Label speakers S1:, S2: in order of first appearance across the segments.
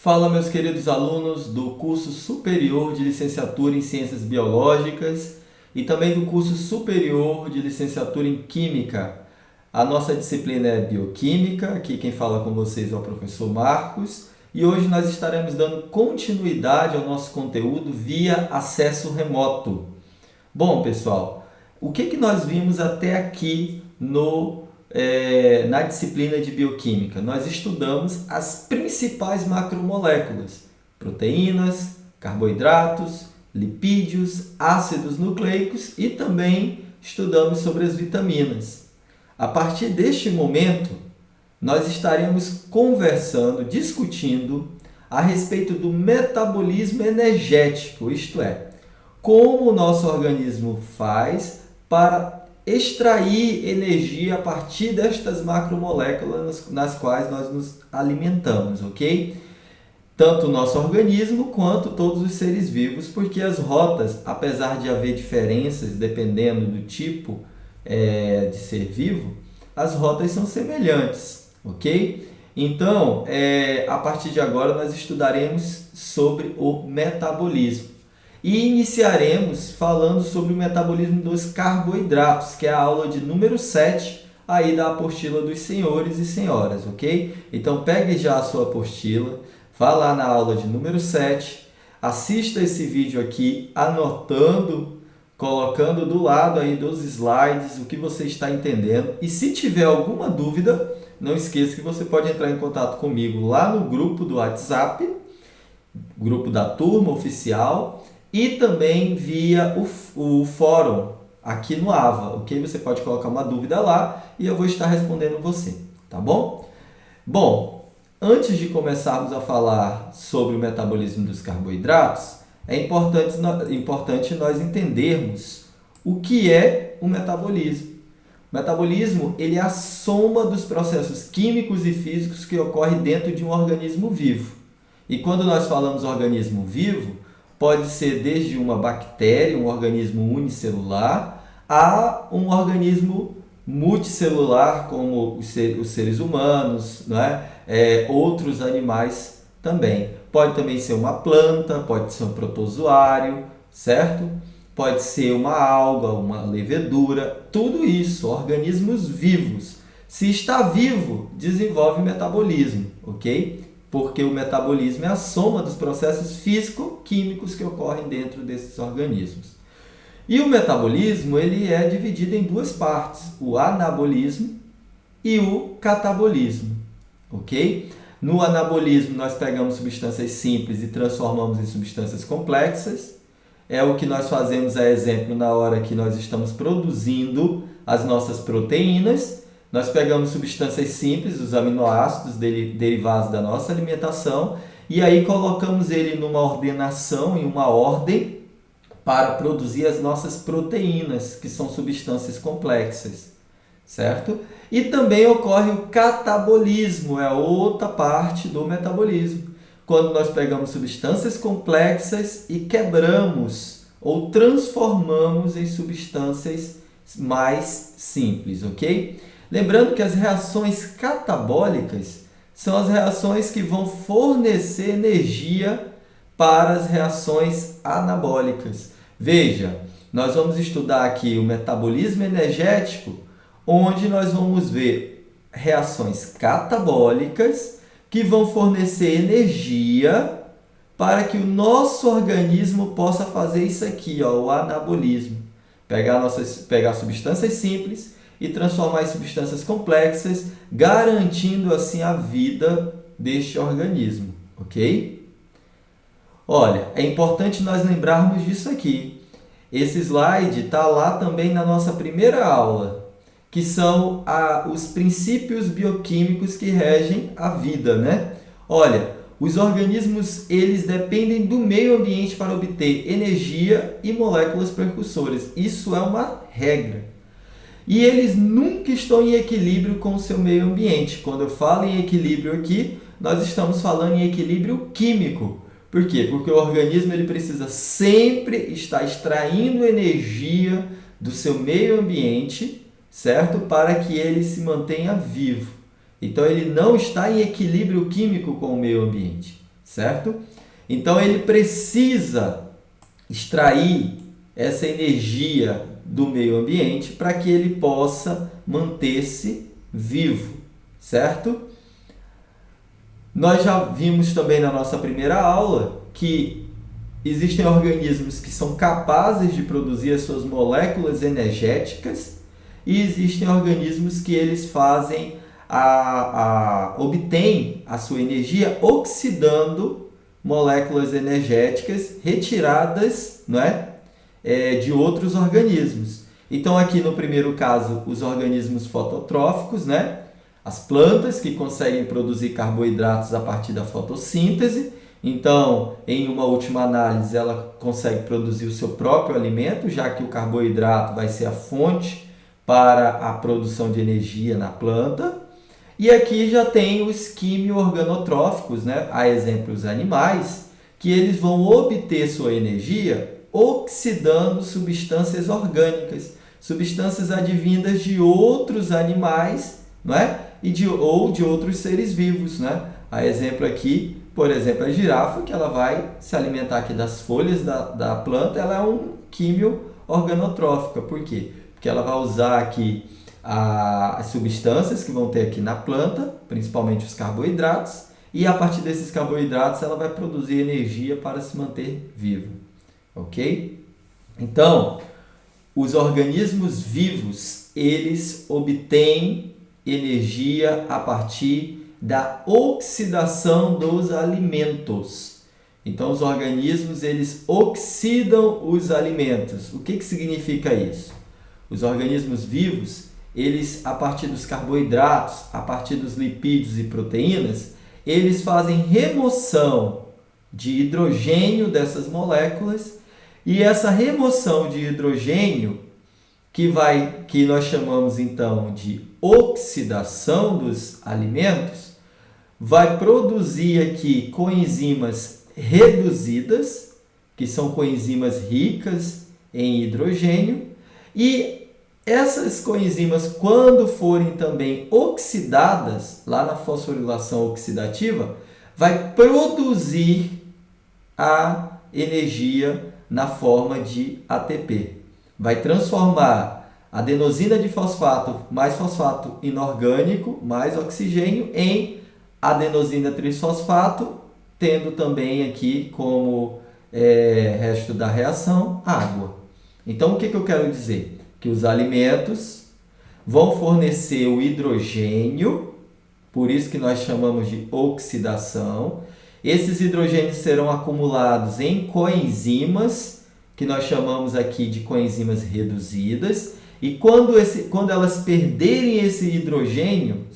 S1: Fala, meus queridos alunos do curso superior de licenciatura em Ciências Biológicas e também do curso superior de licenciatura em Química. A nossa disciplina é Bioquímica, aqui quem fala com vocês é o professor Marcos, e hoje nós estaremos dando continuidade ao nosso conteúdo via acesso remoto. Bom, pessoal, o que nós vimos até aqui na disciplina de Bioquímica? Nós estudamos as principais macromoléculas, proteínas, carboidratos, lipídios, ácidos nucleicos e também estudamos sobre as vitaminas. A partir deste momento, nós estaremos conversando, discutindo a respeito do metabolismo energético, isto é, como o nosso organismo faz para extrair energia a partir destas macromoléculas nas quais nós nos alimentamos, ok? Tanto o nosso organismo quanto todos os seres vivos, porque as rotas, apesar de haver diferenças dependendo do tipo de ser vivo, as rotas são semelhantes, ok? Então, a partir de agora nós estudaremos sobre o metabolismo. E iniciaremos falando sobre o metabolismo dos carboidratos, que é a aula de número 7 aí da apostila dos senhores e senhoras, ok? Então pegue já a sua apostila, vá lá na aula de número 7, assista esse vídeo aqui anotando, colocando do lado aí dos slides o que você está entendendo. E se tiver alguma dúvida, não esqueça que você pode entrar em contato comigo lá no grupo do WhatsApp, grupo da turma oficial, e também via o fórum aqui no AVA, ok? Você pode colocar uma dúvida lá e eu vou estar respondendo você, tá bom? Bom, antes de começarmos a falar sobre o metabolismo dos carboidratos, é importante nós entendermos o que é o metabolismo. O metabolismo ele é a soma dos processos químicos e físicos que ocorrem dentro de um organismo vivo. E quando nós falamos organismo vivo, pode ser desde uma bactéria, um organismo unicelular, a um organismo multicelular, como os seres humanos, né? Outros animais também. Pode também ser uma planta, pode ser um protozoário, certo? Pode ser uma alga, uma levedura, tudo isso, organismos vivos. Se está vivo, desenvolve metabolismo, ok? Porque o metabolismo é a soma dos processos físico-químicos que ocorrem dentro desses organismos. E o metabolismo ele é dividido em duas partes, o anabolismo e o catabolismo, ok? No anabolismo nós pegamos substâncias simples e transformamos em substâncias complexas. É o que nós fazemos, a exemplo, na hora que nós estamos produzindo as nossas proteínas. Nós pegamos substâncias simples, os aminoácidos derivados da nossa alimentação, e aí colocamos ele numa ordenação, em uma ordem, para produzir as nossas proteínas, que são substâncias complexas, certo? E também ocorre o catabolismo, é outra parte do metabolismo, quando nós pegamos substâncias complexas e quebramos ou transformamos em substâncias mais simples, ok? Lembrando que as reações catabólicas são as reações que vão fornecer energia para as reações anabólicas. Veja, nós vamos estudar aqui o metabolismo energético, onde nós vamos ver reações catabólicas que vão fornecer energia para que o nosso organismo possa fazer isso aqui, ó, o anabolismo. Pegar substâncias simples e transformar em substâncias complexas, garantindo assim a vida deste organismo, ok? Olha, é importante nós lembrarmos disso aqui. Esse slide está lá também na nossa primeira aula, que são os princípios bioquímicos que regem a vida, né? Olha, os organismos eles dependem do meio ambiente para obter energia e moléculas precursoras. Isso é uma regra. E eles nunca estão em equilíbrio com o seu meio ambiente. Quando eu falo em equilíbrio aqui, nós estamos falando em equilíbrio químico. Por quê? Porque o organismo ele precisa sempre estar extraindo energia do seu meio ambiente, certo? Para que ele se mantenha vivo. Então ele não está em equilíbrio químico com o meio ambiente, certo? Então ele precisa extrair essa energia do meio ambiente para que ele possa manter-se vivo, certo? Nós já vimos também na nossa primeira aula que existem organismos que são capazes de produzir as suas moléculas energéticas e existem organismos que eles fazem obtêm a sua energia oxidando moléculas energéticas retiradas, não é? De outros organismos. Então aqui no primeiro caso, os organismos fototróficos, né? As plantas que conseguem produzir carboidratos a partir da fotossíntese. Então, em uma última análise, ela consegue produzir o seu próprio alimento, já que o carboidrato vai ser a fonte para a produção de energia na planta. E aqui já tem os quimio-organotróficos, né? A exemplo, os animais, que eles vão obter sua energia oxidando substâncias orgânicas, substâncias advindas de outros animais, não é? Ou de outros seres vivos, né? A exemplo aqui, por exemplo, a girafa, que ela vai se alimentar aqui das folhas da planta, ela é um quimio-organotrófica. Por quê? Porque ela vai usar aqui as substâncias que vão ter aqui na planta, principalmente os carboidratos, e a partir desses carboidratos ela vai produzir energia para se manter viva. Ok? Então, os organismos vivos, eles obtêm energia a partir da oxidação dos alimentos. Então, os organismos, eles oxidam os alimentos. O que significa isso? Os organismos vivos, eles, a partir dos carboidratos, a partir dos lipídios e proteínas, eles fazem remoção de hidrogênio dessas moléculas, e essa remoção de hidrogênio, que nós chamamos então de oxidação dos alimentos, vai produzir aqui coenzimas reduzidas, que são coenzimas ricas em hidrogênio, e essas coenzimas, quando forem também oxidadas, lá na fosforilação oxidativa, vai produzir a energia na forma de ATP. Vai transformar adenosina de fosfato mais fosfato inorgânico mais oxigênio em adenosina trisfosfato, tendo também aqui como resto da reação água. Então, o que eu quero dizer? Que os alimentos vão fornecer o hidrogênio, por isso que nós chamamos de oxidação. Esses hidrogênios serão acumulados em coenzimas, que nós chamamos aqui de coenzimas reduzidas, e quando elas perderem esse hidrogênio,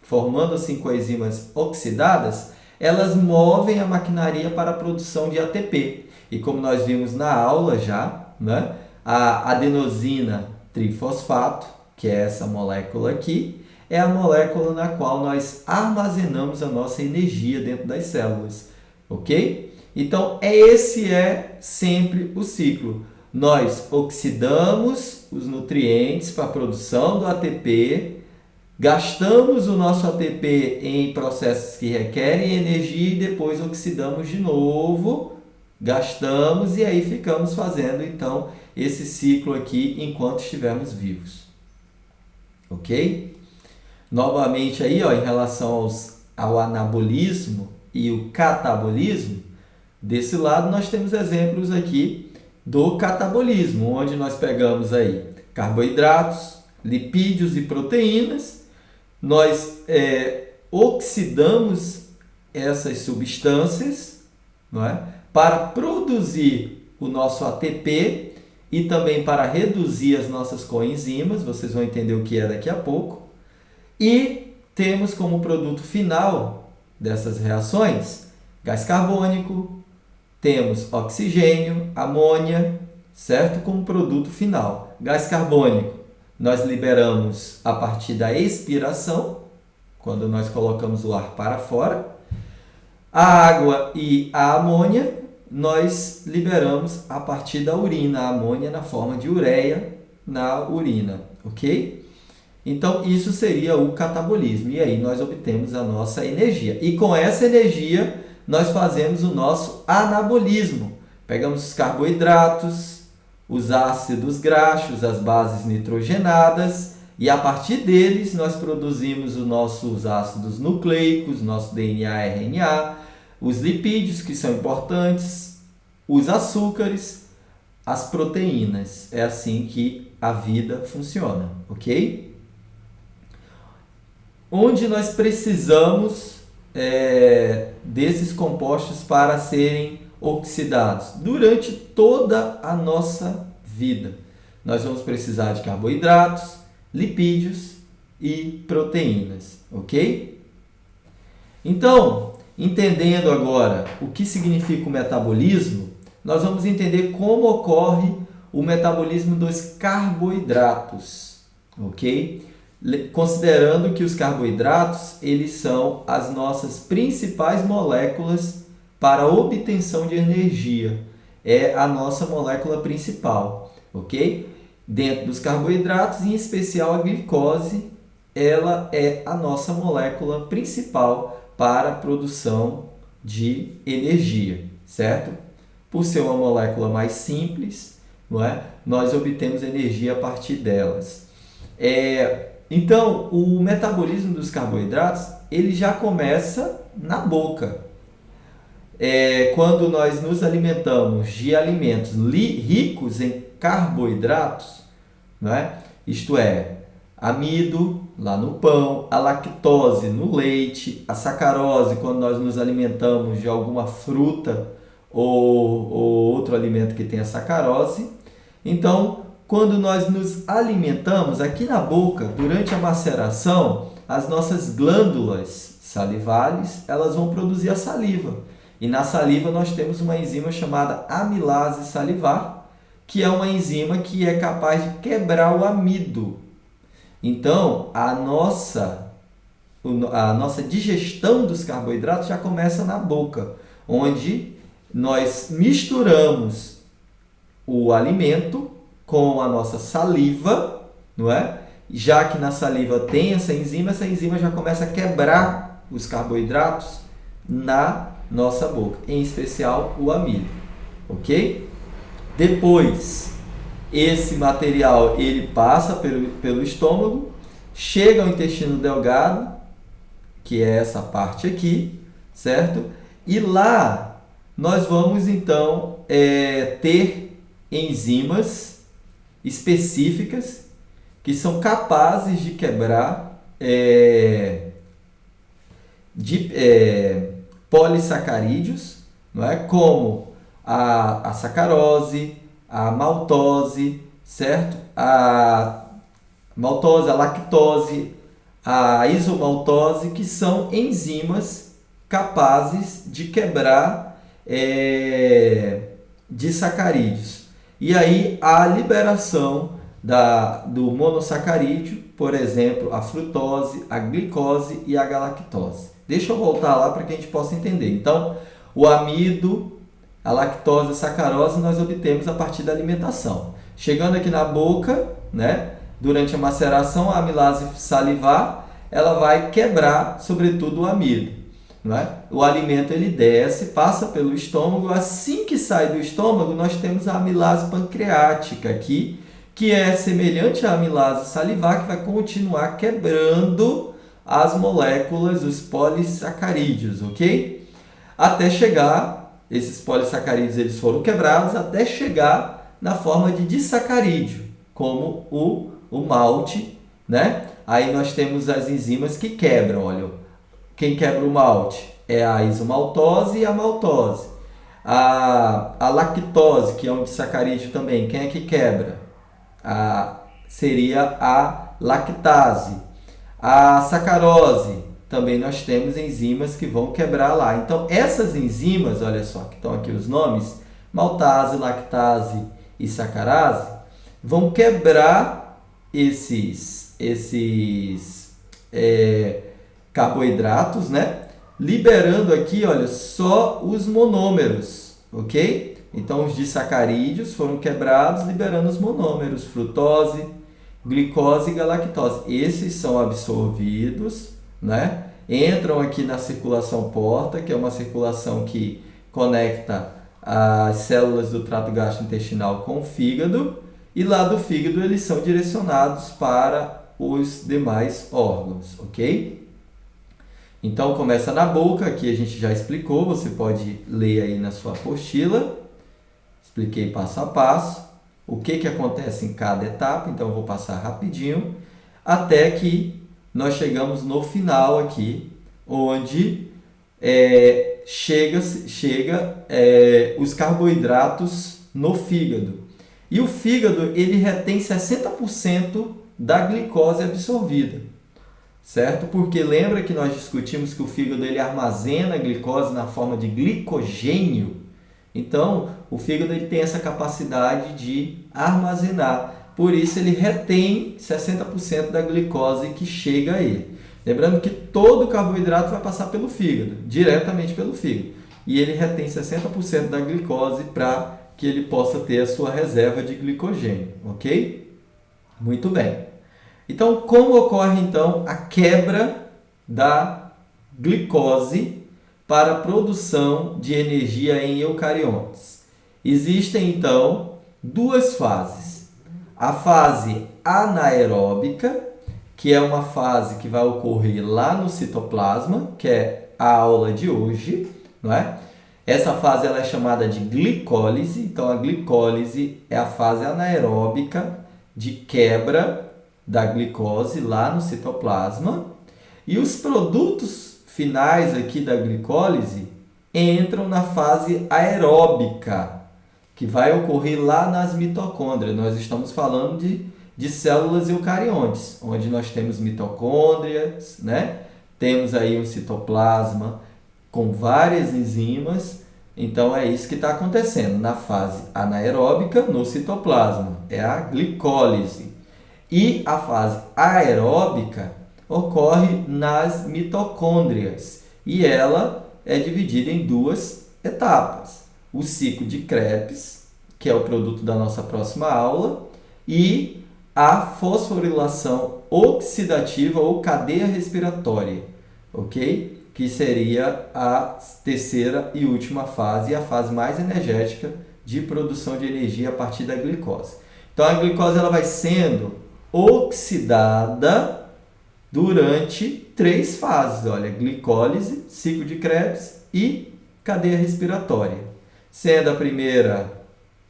S1: formando assim coenzimas oxidadas, elas movem a maquinaria para a produção de ATP. E como nós vimos na aula já, né, a adenosina trifosfato, que é essa molécula aqui, é a molécula na qual nós armazenamos a nossa energia dentro das células, ok? Então, esse é sempre o ciclo. Nós oxidamos os nutrientes para a produção do ATP, gastamos o nosso ATP em processos que requerem energia e depois oxidamos de novo, gastamos e aí ficamos fazendo, então, esse ciclo aqui enquanto estivermos vivos. Ok? Novamente aí, ó, em relação ao anabolismo e o catabolismo, desse lado nós temos exemplos aqui do catabolismo, onde nós pegamos aí carboidratos, lipídios e proteínas, nós oxidamos essas substâncias, não é? Para produzir o nosso ATP e também para reduzir as nossas coenzimas, vocês vão entender o que é daqui a pouco. E temos como produto final dessas reações gás carbônico, temos oxigênio, amônia, certo? Como produto final. Gás carbônico nós liberamos a partir da expiração, quando nós colocamos o ar para fora. A água e a amônia nós liberamos a partir da urina, a amônia na forma de ureia na urina, ok? Então, isso seria o catabolismo. E aí nós obtemos a nossa energia. E com essa energia, nós fazemos o nosso anabolismo. Pegamos os carboidratos, os ácidos graxos, as bases nitrogenadas, e a partir deles nós produzimos os nossos ácidos nucleicos, nosso DNA, RNA, os lipídios, que são importantes, os açúcares, as proteínas. É assim que a vida funciona, ok? Onde nós precisamos desses compostos para serem oxidados? Durante toda a nossa vida. Nós vamos precisar de carboidratos, lipídios e proteínas, ok? Então, entendendo agora o que significa o metabolismo, nós vamos entender como ocorre o metabolismo dos carboidratos, ok? Considerando que os carboidratos, eles são as nossas principais moléculas para a obtenção de energia. É a nossa molécula principal, ok? Dentro dos carboidratos, em especial a glicose, ela é a nossa molécula principal para a produção de energia, certo? Por ser uma molécula mais simples, não é? Nós obtemos energia a partir delas. Então, o metabolismo dos carboidratos, ele já começa na boca. Quando nós nos alimentamos de alimentos ricos em carboidratos, não é? Isto é, amido lá no pão, a lactose no leite, a sacarose quando nós nos alimentamos de alguma fruta ou outro alimento que tenha sacarose. Então, quando nós nos alimentamos aqui na boca, durante a maceração, as nossas glândulas salivares, elas vão produzir a saliva. E na saliva nós temos uma enzima chamada amilase salivar, que é uma enzima que é capaz de quebrar o amido. Então, a nossa digestão dos carboidratos já começa na boca, onde nós misturamos o alimento com a nossa saliva, não é? Já que na saliva tem essa enzima já começa a quebrar os carboidratos na nossa boca, em especial o amido, ok? Depois, esse material ele passa pelo estômago, chega ao intestino delgado, que é essa parte aqui, certo? E lá nós vamos então ter enzimas específicas que são capazes de quebrar polissacarídeos, não é? Como a sacarose, a maltose, certo? A maltose, a lactose, a isomaltose, que são enzimas capazes de quebrar disacarídeos. E aí a liberação do monossacarídeo, por exemplo, a frutose, a glicose e a galactose. Deixa eu voltar lá para que a gente possa entender. Então, o amido, a lactose, a sacarose nós obtemos a partir da alimentação. Chegando aqui na boca, né, durante a maceração, a amilase salivar, ela vai quebrar, sobretudo, o amido. Não é? O alimento ele desce, passa pelo estômago. Assim que sai do estômago, nós temos a amilase pancreática aqui, que é semelhante à amilase salivar, que vai continuar quebrando as moléculas, os polissacarídeos, ok? Até chegar, esses polissacarídeos eles foram quebrados, até chegar na forma de disacarídeo, como o malte, né? Aí nós temos as enzimas que quebram, olha. Quem quebra o malte é a isomaltose e a maltose. A lactose, que é um disacarídeo também, quem é que quebra? Seria a lactase. A sacarose, também nós temos enzimas que vão quebrar lá. Então, essas enzimas, olha só, que estão aqui os nomes, maltase, lactase e sacarase, vão quebrar esses carboidratos, né? Liberando aqui, olha, só os monômeros, ok? Então, os disacarídeos foram quebrados, liberando os monômeros, frutose, glicose e galactose. Esses são absorvidos, né? Entram aqui na circulação porta, que é uma circulação que conecta as células do trato gastrointestinal com o fígado, e lá do fígado eles são direcionados para os demais órgãos, ok? Então começa na boca, aqui a gente já explicou, você pode ler aí na sua apostila. Expliquei passo a passo o que acontece em cada etapa, então eu vou passar rapidinho, até que nós chegamos no final aqui, onde chega os carboidratos no fígado. E o fígado ele retém 60% da glicose absorvida, certo? Porque lembra que nós discutimos que o fígado ele armazena a glicose na forma de glicogênio? Então, o fígado ele tem essa capacidade de armazenar, por isso ele retém 60% da glicose que chega a ele. Lembrando que todo carboidrato vai passar pelo fígado, diretamente pelo fígado, e ele retém 60% da glicose para que ele possa ter a sua reserva de glicogênio, ok? Muito bem. Então, como ocorre então a quebra da glicose para a produção de energia em eucariontes? Existem então duas fases. A fase anaeróbica, que é uma fase que vai ocorrer lá no citoplasma, que é a aula de hoje, não é? Essa fase ela é chamada de glicólise. Então, a glicólise é a fase anaeróbica de quebra da glicose lá no citoplasma. E os produtos finais aqui da glicólise entram na fase aeróbica, que vai ocorrer lá nas mitocôndrias. Nós estamos falando de células eucariontes, onde nós temos mitocôndrias, né? Temos aí um citoplasma com várias enzimas. Então, é isso que está acontecendo na fase anaeróbica no citoplasma, é a glicólise. E a fase aeróbica ocorre nas mitocôndrias, e ela é dividida em duas etapas. O ciclo de Krebs, que é o produto da nossa próxima aula, e a fosforilação oxidativa ou cadeia respiratória, ok? Que seria a terceira e última fase, e a fase mais energética de produção de energia a partir da glicose. Então, a glicose ela vai sendo oxidada durante 3 fases. Olha, glicólise, ciclo de Krebs e cadeia respiratória. Sendo a primeira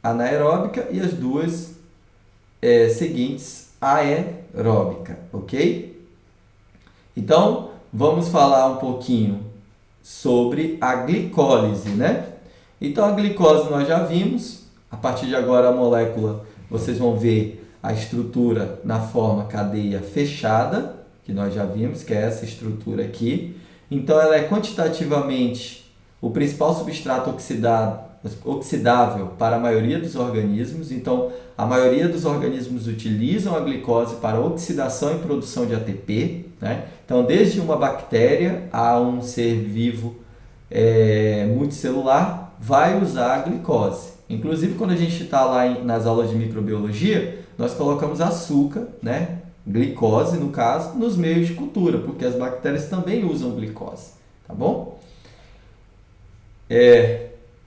S1: anaeróbica e as duas seguintes aeróbica, ok? Então, vamos falar um pouquinho sobre a glicólise, né? Então, a glicose nós já vimos. A partir de agora, a molécula, vocês vão ver a estrutura na forma cadeia fechada, que nós já vimos, que é essa estrutura aqui. Então, ela é quantitativamente o principal substrato oxidável para a maioria dos organismos. Então, a maioria dos organismos utilizam a glicose para oxidação e produção de ATP, né? Então, desde uma bactéria a um ser vivo multicelular, vai usar a glicose. Inclusive, quando a gente está lá nas aulas de microbiologia, nós colocamos açúcar, né? Glicose, no caso, nos meios de cultura, porque as bactérias também usam glicose, tá bom?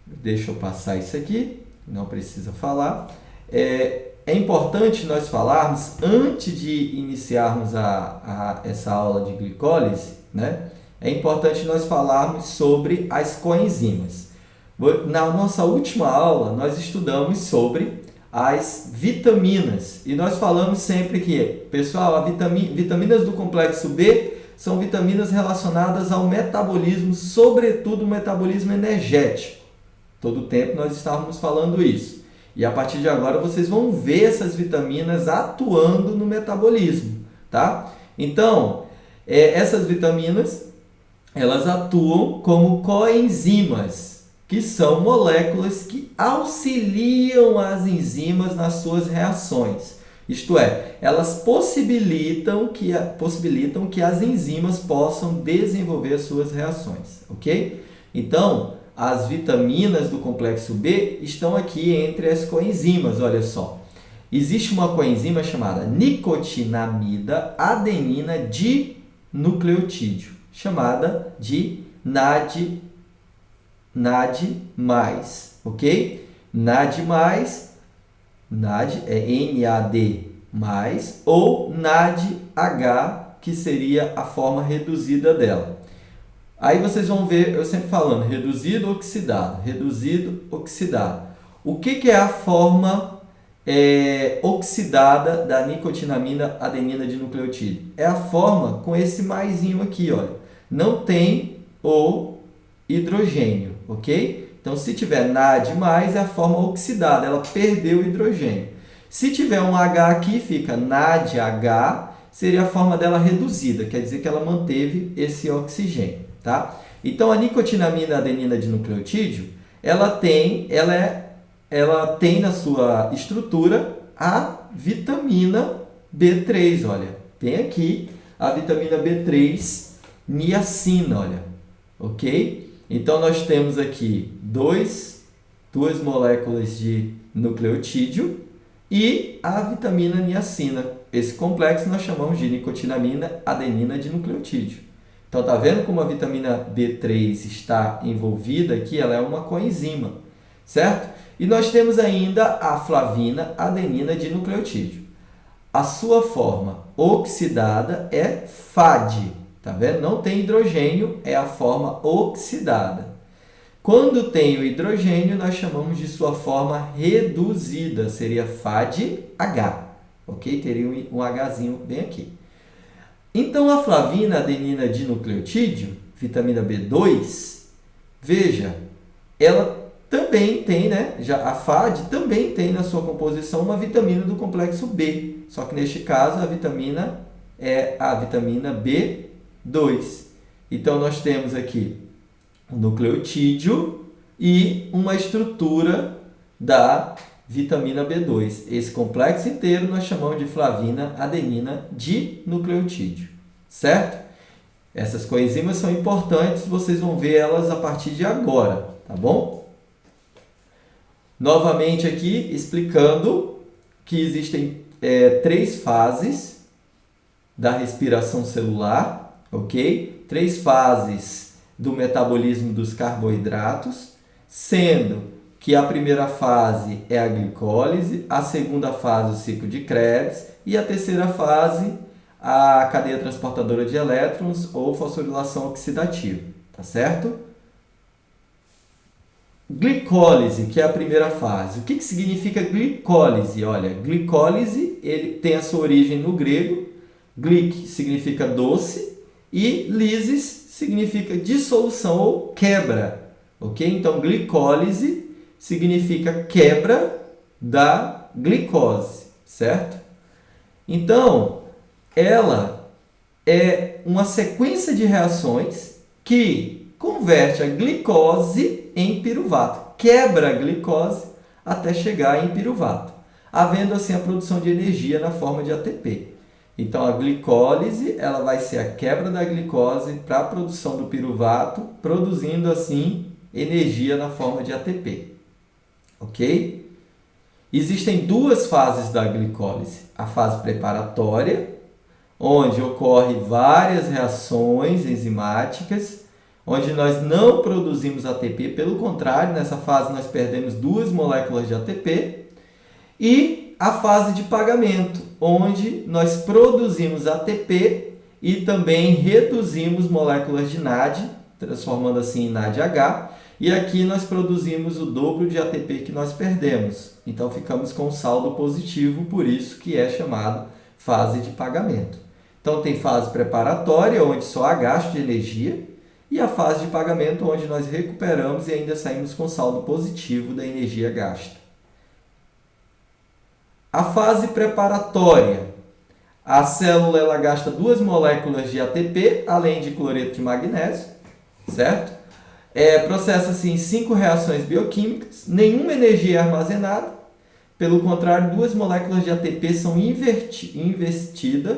S1: Deixa eu passar isso aqui, não precisa falar. É importante nós falarmos, antes de iniciarmos essa aula de glicólise, né? É importante nós falarmos sobre as coenzimas. Na nossa última aula, nós estudamos sobre as vitaminas. E nós falamos sempre que, pessoal, vitaminas do complexo B são vitaminas relacionadas ao metabolismo, sobretudo o metabolismo energético. Todo o tempo nós estávamos falando isso. E a partir de agora vocês vão ver essas vitaminas atuando no metabolismo, tá? Então, essas vitaminas, elas atuam como coenzimas, que são moléculas que auxiliam as enzimas nas suas reações. Isto é, elas possibilitam que as enzimas possam desenvolver as suas reações, ok? Então, as vitaminas do complexo B estão aqui entre as coenzimas, olha só. Existe uma coenzima chamada nicotinamida adenina dinucleotídeo. chamada de NAD+, ok? NAD+, NAD é NAD+, ou NADH, que seria a forma reduzida dela. Aí vocês vão ver, eu sempre falando, reduzido, oxidado. O que é a forma oxidada da nicotinamina adenina dinucleotídeo? É a forma com esse maisinho aqui, olha. Não tem o hidrogênio, ok? Então, se tiver NAD+, é a forma oxidada, ela perdeu o hidrogênio. Se tiver um H aqui, fica NADH, seria a forma dela reduzida, quer dizer que ela manteve esse oxigênio, tá? Então, a nicotinamina adenina dinucleotídeo, ela tem na sua estrutura a vitamina B3, olha. Tem aqui a vitamina B3 niacina, olha, ok? Então, nós temos aqui duas moléculas de nucleotídeo e a vitamina niacina. Esse complexo nós chamamos de nicotinamina adenina dinucleotídeo. Então, tá vendo como a vitamina B3 está envolvida aqui? Ela é uma coenzima, certo? E nós temos ainda a flavina adenina dinucleotídeo. A sua forma oxidada é FAD, tá vendo? Não tem hidrogênio, é a forma oxidada. Quando tem o hidrogênio, nós chamamos de sua forma reduzida, seria FADH, ok? Teria um Hzinho bem aqui. Então, a flavina adenina dinucleotídeo, vitamina B2, veja, ela também tem, né? Já a FAD também tem na sua composição uma vitamina do complexo B, só que neste caso a vitamina é a vitamina B2. Então, nós temos aqui o nucleotídeo e uma estrutura da vitamina B2. Esse complexo inteiro nós chamamos de flavina adenina dinucleotídeo, certo? Essas coenzimas são importantes, vocês vão ver elas a partir de agora, tá bom? Novamente aqui explicando que existem 3 fases da respiração celular, ok? 3 fases do metabolismo dos carboidratos, sendo que a primeira fase é a glicólise, a segunda fase o ciclo de Krebs e a terceira fase a cadeia transportadora de elétrons ou fosforilação oxidativa, tá certo? Glicólise, que é a primeira fase. O que significa glicólise? Olha, glicólise ele tem a sua origem no grego, glic significa doce e lysis significa dissolução ou quebra, ok? Então, glicólise significa quebra da glicose, certo? Então, ela é uma sequência de reações que converte a glicose em piruvato, quebra a glicose até chegar em piruvato, havendo assim a produção de energia na forma de ATP. Então, a glicólise ela vai ser a quebra da glicose para a produção do piruvato, produzindo assim energia na forma de ATP. Ok? Existem 2 fases da glicólise. A fase preparatória, onde ocorre várias reações enzimáticas, onde nós não produzimos ATP, pelo contrário, nessa fase nós perdemos 2 moléculas de ATP, e a fase de pagamento, onde nós produzimos ATP e também reduzimos moléculas de NAD, transformando assim em NADH, e aqui nós produzimos o dobro de ATP que nós perdemos. Então ficamos com saldo positivo, por isso que é chamado fase de pagamento. Então tem fase preparatória, onde só há gasto de energia, e a fase de pagamento, onde nós recuperamos e ainda saímos com saldo positivo da energia gasta. A fase preparatória, a célula ela gasta 2 moléculas de ATP, além de cloreto de magnésio, certo? Processa-se em 5 reações bioquímicas, nenhuma energia é armazenada, pelo contrário, 2 moléculas de ATP são investidas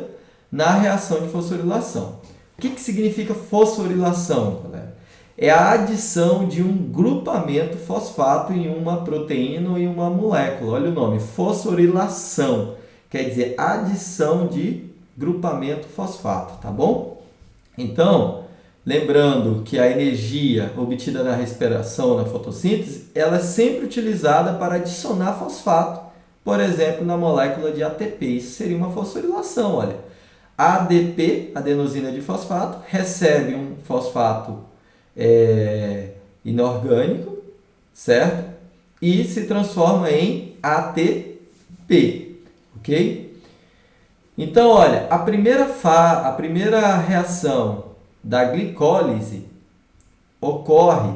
S1: na reação de fosforilação. O que significa fosforilação, galera? É a adição de um grupamento fosfato em uma proteína ou em uma molécula. Olha o nome, fosforilação. Quer dizer, adição de grupamento fosfato, tá bom? Então, Lembrando que a energia obtida na respiração, na fotossíntese, ela é sempre utilizada para adicionar fosfato, por exemplo, na molécula de ATP. Isso seria uma fosforilação, olha. ADP, adenosina de fosfato, recebe um fosfato inorgânico, certo? E se transforma em ATP, ok? Então, olha, a primeira reação da glicólise ocorre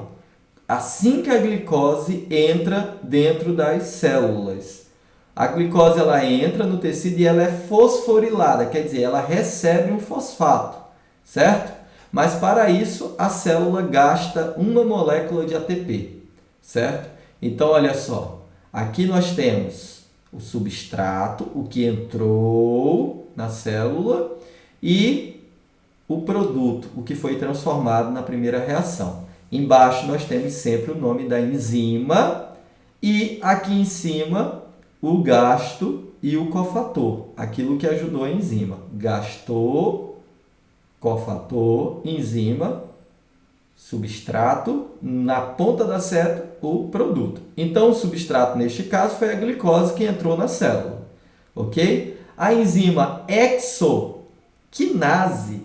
S1: assim que a glicose entra dentro das células. A glicose ela entra no tecido e ela é fosforilada, quer dizer, ela recebe um fosfato, certo? Mas para isso a célula gasta uma molécula de ATP, certo? Então, olha só, aqui nós temos o substrato, o que entrou na célula, e o produto, o que foi transformado na primeira reação. Embaixo nós temos sempre o nome da enzima e aqui em cima o gasto e o cofator, aquilo que ajudou a enzima. Gastou, cofator, enzima, substrato, na ponta da seta, o produto. Então, o substrato, neste caso, foi a glicose que entrou na célula, ok? A enzima hexoquinase,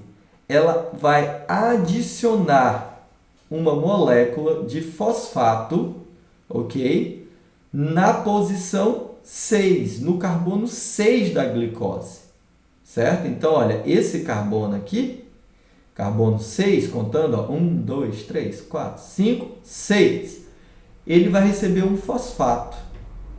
S1: ela vai adicionar uma molécula de fosfato, ok? Na posição 6, no carbono 6 da glicose, certo? Então, olha, esse carbono aqui, carbono 6, contando, ó, 1, 2, 3, 4, 5, 6, ele vai receber um fosfato.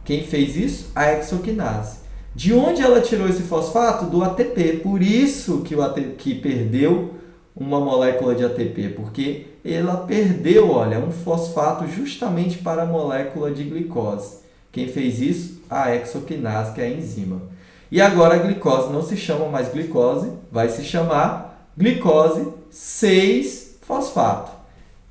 S1: Quem fez isso? A hexoquinase. De onde ela tirou esse fosfato? Do ATP. Por isso que o ATP perdeu uma molécula de ATP, porque ela perdeu, olha, um fosfato justamente para a molécula de glicose. Quem fez isso? A hexoquinase, que é a enzima. E agora a glicose não se chama mais glicose, vai se chamar glicose 6-fosfato.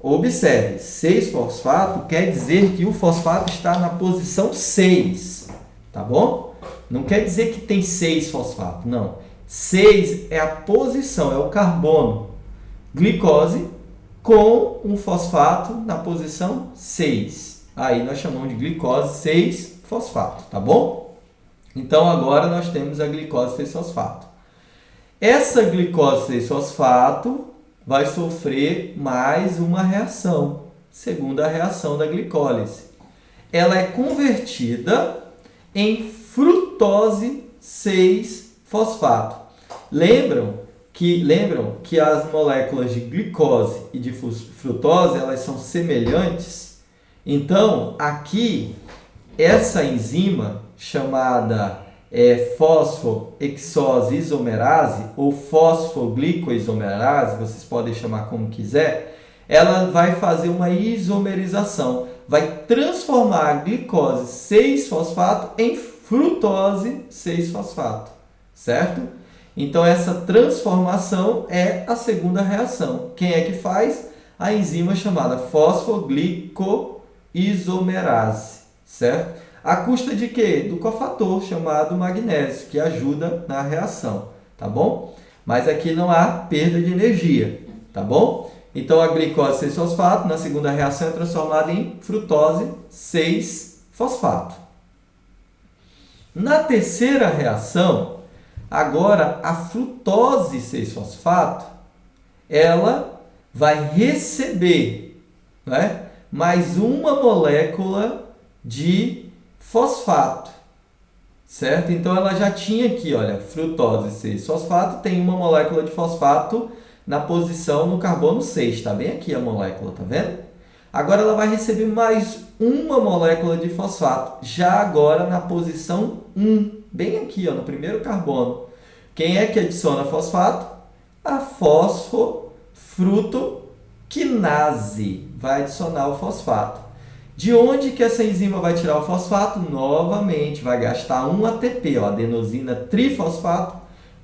S1: Observe, 6-fosfato quer dizer que o fosfato está na posição 6, tá bom? Não quer dizer que tem 6 fosfatos, não. 6 é a posição, é o carbono. Glicose com um fosfato na posição 6. Aí nós chamamos de glicose 6-fosfato, tá bom? Então agora nós temos a glicose 6-fosfato. Essa glicose 6-fosfato vai sofrer mais uma reação, segunda reação da glicólise. Ela é convertida em frutose 6-fosfato. Lembram que as moléculas de glicose e de frutose elas são semelhantes? Então, aqui, essa enzima chamada fosfohexose isomerase ou fosfoglicoisomerase, vocês podem chamar como quiser, ela vai fazer uma isomerização, vai transformar a glicose 6-fosfato em frutose 6-fosfato, certo? Então, essa transformação é a segunda reação. Quem é que faz? A enzima chamada fosfoglicoisomerase, certo? À custa de quê? Do cofator chamado magnésio, que ajuda na reação, tá bom? Mas aqui não há perda de energia, tá bom? Então, a glicose 6-fosfato, na segunda reação, é transformada em frutose 6-fosfato. Na terceira reação, agora a frutose 6-fosfato, ela vai receber, né, mais uma molécula de fosfato, certo? Então, ela já tinha aqui, olha, frutose 6-fosfato, tem uma molécula de fosfato na posição no carbono 6, está bem aqui a molécula, tá vendo? Agora ela vai receber mais uma molécula de fosfato, já agora na posição 1, bem aqui, ó, no primeiro carbono. Quem é que adiciona fosfato? A fosfofrutoquinase vai adicionar o fosfato. De onde que essa enzima vai tirar o fosfato? Novamente, vai gastar um ATP, ó, adenosina trifosfato,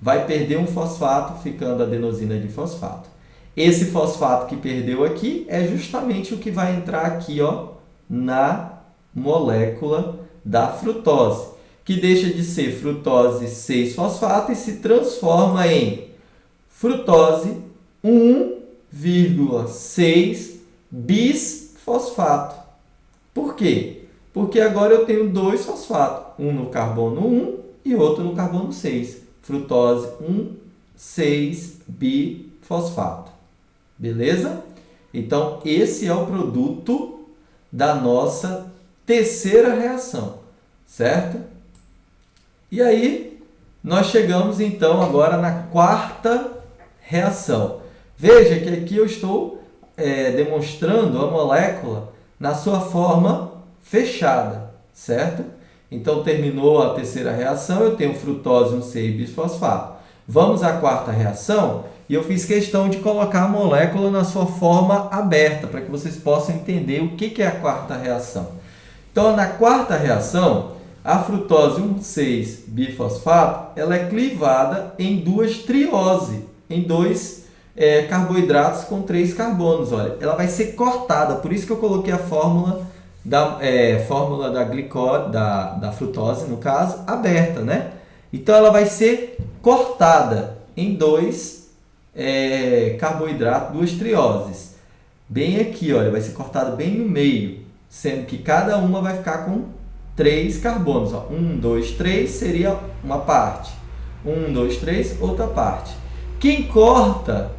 S1: vai perder um fosfato, ficando adenosina difosfato. Esse fosfato que perdeu aqui é justamente o que vai entrar aqui, ó, na molécula da frutose, que deixa de ser frutose 6-fosfato e se transforma em frutose 1 2,6 bisfosfato. Por quê? Porque agora eu tenho dois fosfatos, um no carbono 1 e outro no carbono 6. Frutose 1,6-bifosfato. Beleza? Então, esse é o produto da nossa terceira reação, certo? E aí, nós chegamos então agora na quarta reação. Veja que aqui eu estou demonstrando a molécula na sua forma fechada, certo? Então, terminou a terceira reação, eu tenho frutose 1,6-bisfosfato. Vamos à quarta reação e eu fiz questão de colocar a molécula na sua forma aberta, para que vocês possam entender o que é a quarta reação. Então, na quarta reação, a frutose 1,6-bifosfato, ela é clivada em duas triose, em dois carboidratos com 3 carbonos. Olha, ela vai ser cortada, por isso que eu coloquei a fórmula da frutose, no caso, aberta, né? Então, ela vai ser cortada em dois carboidratos, duas trioses. Bem aqui, olha, vai ser cortada bem no meio, sendo que cada uma vai ficar com 3 carbonos. 1, 2, 3 seria uma parte. 1, 2, 3, outra parte. Quem corta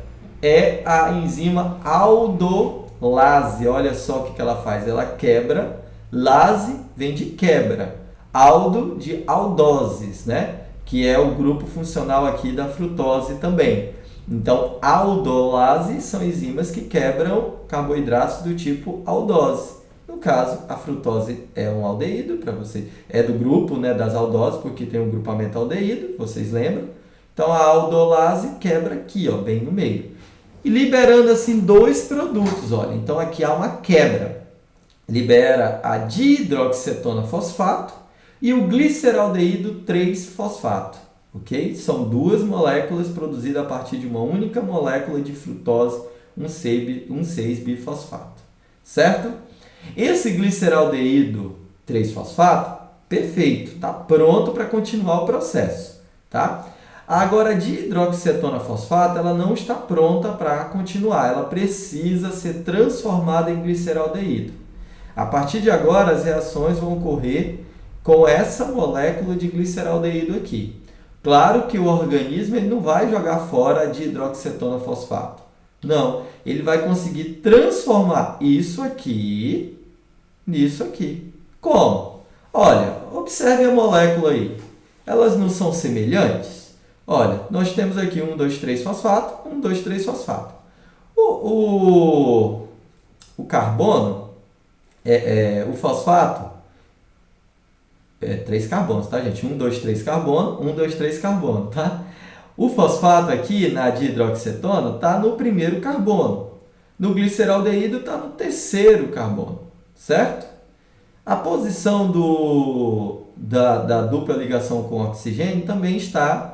S1: é a enzima aldolase. Olha só o que ela faz. Ela quebra. Lase vem de quebra. Aldo de aldoses, né? Que é o grupo funcional aqui da frutose também. Então, aldolase são enzimas que quebram carboidratos do tipo aldose. No caso, a frutose é um aldeído, para você é do grupo, né, das aldoses, porque tem um grupamento aldeído, vocês lembram? Então, a aldolase quebra aqui, ó, bem no meio. E liberando assim dois produtos, olha. Então, aqui há uma quebra. Libera a dihidroxicetona fosfato e o gliceraldeído 3-fosfato, ok? São duas moléculas produzidas a partir de uma única molécula de frutose 1,6-bifosfato, certo? Esse gliceraldeído 3-fosfato, perfeito, está pronto para continuar o processo, tá? Agora, a dihidroxicetona fosfato, ela não está pronta para continuar, ela precisa ser transformada em gliceraldeído. A partir de agora, as reações vão ocorrer com essa molécula de gliceraldeído aqui. Claro que o organismo ele não vai jogar fora a dihidroxicetona fosfato. Não, ele vai conseguir transformar isso aqui nisso aqui. Como? Olha, observe a molécula aí. Elas não são semelhantes? Olha, nós temos aqui 1, 2, 3 fosfato, 1, 2, 3 fosfato. O carbono, o fosfato, 3 carbonos, tá, gente? 1, 2, 3 carbono, 1, 2, 3 carbono, tá? O fosfato aqui na dihidroxicetona está no primeiro carbono. No gliceraldeído está no terceiro carbono, certo? A posição da dupla ligação com oxigênio também está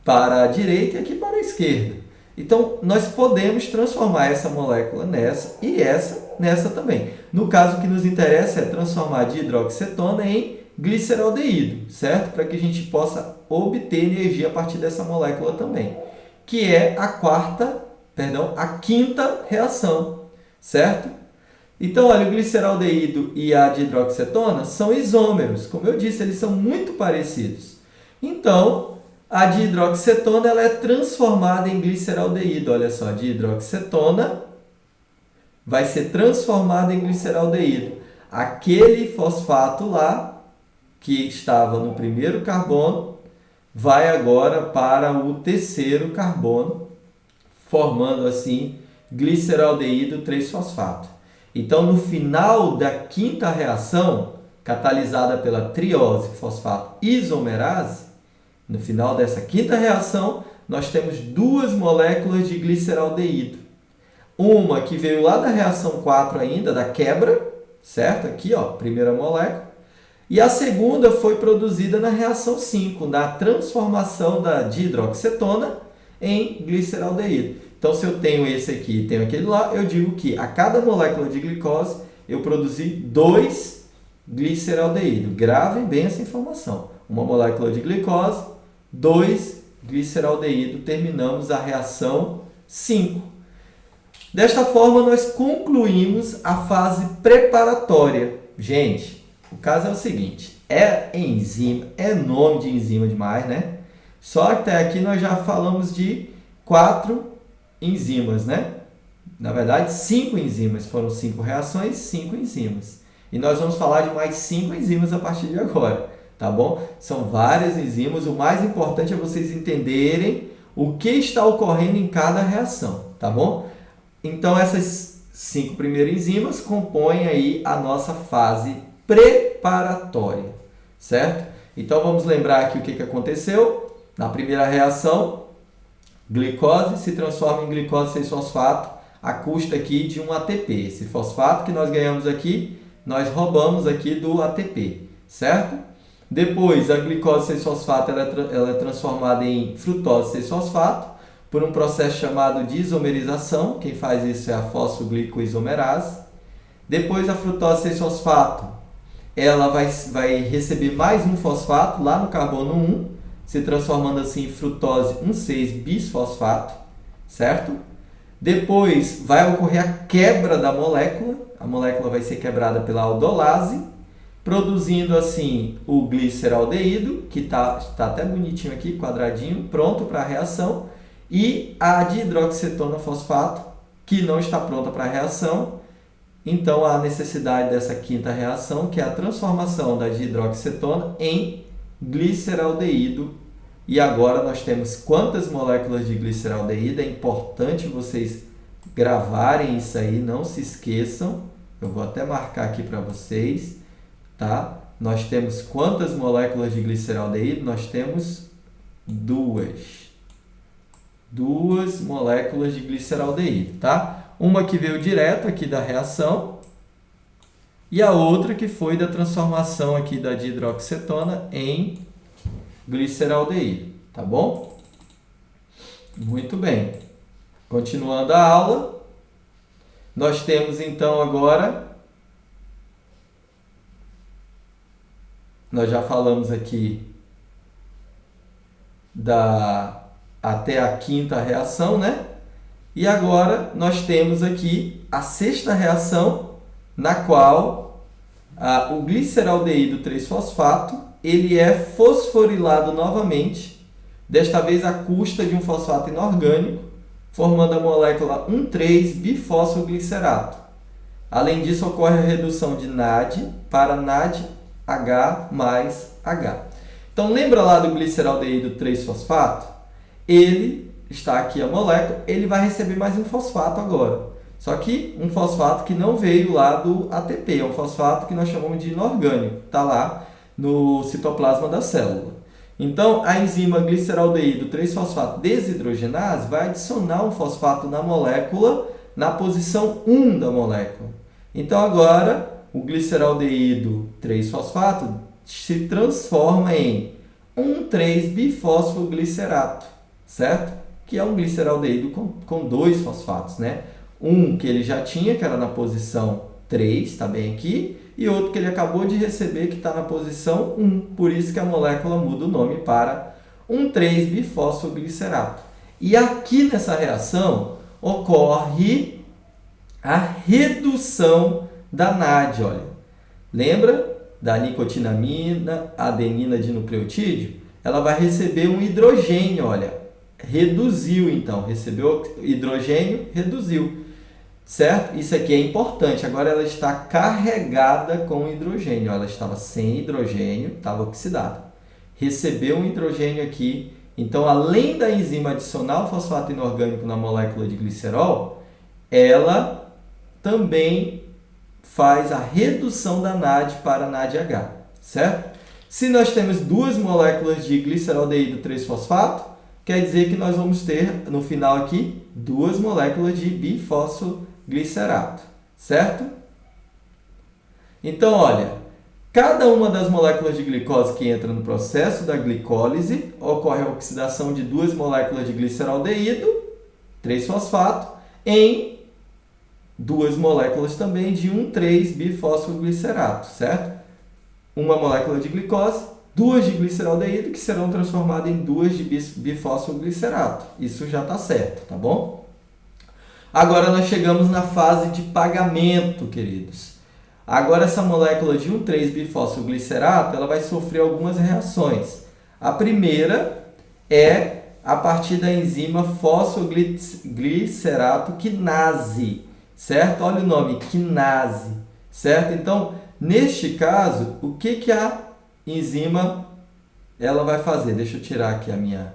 S1: para a direita e aqui para a esquerda. Então, nós podemos transformar essa molécula nessa e essa nessa também. No caso, o que nos interessa é transformar a dihidroxicetona em gliceraldeído, certo? Para que a gente possa obter energia a partir dessa molécula também, que é a quinta reação, certo? Então, olha, o gliceraldeído e a dihidroxicetona são isômeros. Como eu disse, eles são muito parecidos. Então, a dihidroxicetona ela é transformada em gliceraldeído. Olha só, a dihidroxicetona vai ser transformada em gliceraldeído. Aquele fosfato lá, que estava no primeiro carbono, vai agora para o terceiro carbono, formando assim gliceraldeído 3-fosfato. Então, no final da quinta reação, catalisada pela triose fosfato isomerase, no final dessa quinta reação, nós temos duas moléculas de gliceraldeído. Uma que veio lá da reação 4 ainda, da quebra, certo? Aqui, ó, primeira molécula. E a segunda foi produzida na reação 5, na transformação da dihidroxicetona em gliceraldeído. Então, se eu tenho esse aqui e tenho aquele lá, eu digo que a cada molécula de glicose eu produzi 2 gliceraldeído. Gravem bem essa informação. Uma molécula de glicose, 2 gliceraldeído. Terminamos a reação 5. Desta forma, nós concluímos a fase preparatória. Gente, o caso é o seguinte, é enzima, é nome de enzima demais, né? Só que até aqui nós já falamos de 4 enzimas, né? Na verdade, 5 enzimas. Foram 5 reações, 5 enzimas. E nós vamos falar de mais 5 enzimas a partir de agora, tá bom? São várias enzimas. O mais importante é vocês entenderem o que está ocorrendo em cada reação, tá bom? Então, essas 5 primeiras enzimas compõem aí a nossa fase preparatória, certo? Então, vamos lembrar aqui o que aconteceu. Na primeira reação, glicose se transforma em glicose 6-fosfato a custa aqui de um ATP. Esse fosfato que nós ganhamos aqui, nós roubamos aqui do ATP, certo? Depois, a glicose 6-fosfato ela é transformada em frutose 6-fosfato por um processo chamado de isomerização. Quem faz isso é a fosfoglicoisomerase. Depois, a frutose 6-fosfato ela vai receber mais um fosfato lá no carbono 1, se transformando assim em frutose 1,6-bisfosfato, certo? Depois vai ocorrer a quebra da molécula, a molécula vai ser quebrada pela aldolase, produzindo assim o gliceraldeído, que tá até bonitinho aqui, quadradinho, pronto para a reação, e a dihidroxicetona fosfato, que não está pronta para a reação. Então, há necessidade dessa quinta reação, que é a transformação da dihidroxicetona em gliceraldeído. E agora nós temos quantas moléculas de gliceraldeído? É importante vocês gravarem isso aí, não se esqueçam. Eu vou até marcar aqui para vocês, tá? Nós temos quantas moléculas de gliceraldeído? Nós temos 2 moléculas de gliceraldeído, tá? Uma que veio direto aqui da reação e a outra que foi da transformação aqui da dihidroxicetona em gliceraldeído, tá bom? Muito bem. Continuando a aula, nós temos então agora, nós já falamos aqui até a quinta reação, né? E agora nós temos aqui a sexta reação, na qual o gliceraldeído 3-fosfato ele é fosforilado novamente, desta vez à custa de um fosfato inorgânico, formando a molécula 1,3-bifosfoglicerato. Além disso, ocorre a redução de NAD para NADH mais H. Então, lembra lá do gliceraldeído 3-fosfato? Ele está aqui a molécula, ele vai receber mais um fosfato agora. Só que um fosfato que não veio lá do ATP, é um fosfato que nós chamamos de inorgânico, está lá no citoplasma da célula. Então, a enzima gliceraldeído 3-fosfato desidrogenase vai adicionar um fosfato na molécula, na posição 1 da molécula. Então, agora, o gliceraldeído 3-fosfato se transforma em 1,3-bifosfoglicerato, certo? Que é um gliceraldeído com 2 fosfatos, né? Um que ele já tinha, que era na posição 3, está bem aqui, e outro que ele acabou de receber, que está na posição 1. Por isso que a molécula muda o nome para 1,3-bifosfoglicerato. E aqui nessa reação ocorre a redução da NAD, olha. Lembra da nicotinamida, adenina dinucleotídeo? Ela vai receber um hidrogênio, olha. Reduziu, então. Recebeu hidrogênio, reduziu. Certo? Isso aqui é importante. Agora ela está carregada com hidrogênio. Ela estava sem hidrogênio, estava oxidada. Recebeu um hidrogênio aqui. Então, além da enzima adicionar o fosfato inorgânico na molécula de glicerol, ela também faz a redução da NAD para NADH. Certo? Se nós temos 2 moléculas de gliceraldeído 3-fosfato, quer dizer que nós vamos ter, no final aqui, 2 moléculas de bifosfoglicerato, certo? Então, olha, cada uma das moléculas de glicose que entra no processo da glicólise, ocorre a oxidação de 2 moléculas de gliceraldeído, 3-fosfato, em 2 moléculas também de 1,3-bifosfoglicerato, certo? Uma molécula de glicose, 2 de gliceraldeído, que serão transformadas em 2 de bifosfoglicerato. Isso já está certo, tá bom? Agora nós chegamos na fase de pagamento, queridos. Agora essa molécula de 1,3-bifosfoglicerato, ela vai sofrer algumas reações. A primeira é a partir da enzima fosfoglicerato quinase, certo? Olha o nome, quinase, certo? Então, neste caso, o que a enzima ela vai fazer? Deixa eu tirar aqui a minha